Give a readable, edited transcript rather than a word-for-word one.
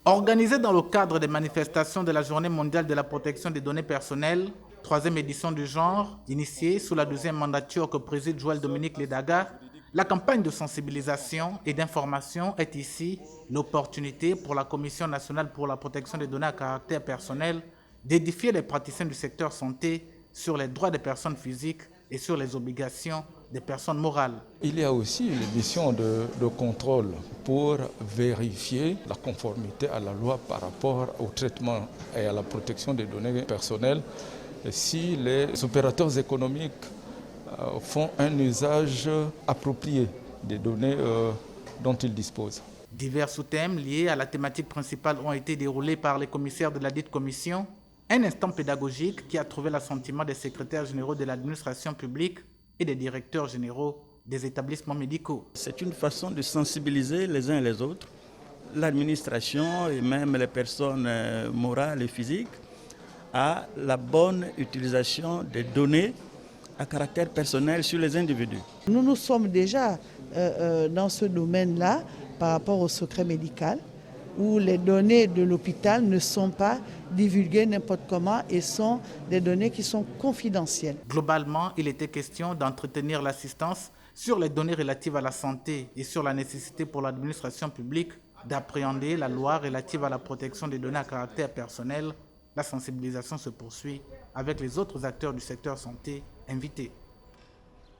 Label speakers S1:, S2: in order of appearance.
S1: Organisée dans le cadre des manifestations de la Journée mondiale de la protection des données personnelles, troisième édition du genre, initiée sous la deuxième mandature que préside Joël Dominique Ledaga, la campagne de sensibilisation et d'information est ici l'opportunité pour la Commission nationale pour la protection des données à caractère personnel d'édifier les praticiens du secteur santé sur les droits des personnes physiques et sur les obligations des personnes morales.
S2: Il y a aussi une mission de contrôle pour vérifier la conformité à la loi par rapport au traitement et à la protection des données personnelles si les opérateurs économiques font un usage approprié des données dont ils disposent.
S1: Divers sous-thèmes liés à la thématique principale ont été déroulés par les commissaires de la dite commission. Un instant pédagogique qui a trouvé l'assentiment des secrétaires généraux de l'administration publique et des directeurs généraux des établissements médicaux.
S3: C'est une façon de sensibiliser les uns et les autres, l'administration et même les personnes morales et physiques, à la bonne utilisation des données à caractère personnel sur les individus.
S4: Nous sommes déjà dans ce domaine-là par rapport au secret médical, où les données de l'hôpital ne sont pas divulguées n'importe comment et sont des données qui sont confidentielles.
S1: Globalement, il était question d'entretenir l'assistance sur les données relatives à la santé et sur la nécessité pour l'administration publique d'appréhender la loi relative à la protection des données à caractère personnel. La sensibilisation se poursuit avec les autres acteurs du secteur santé invités.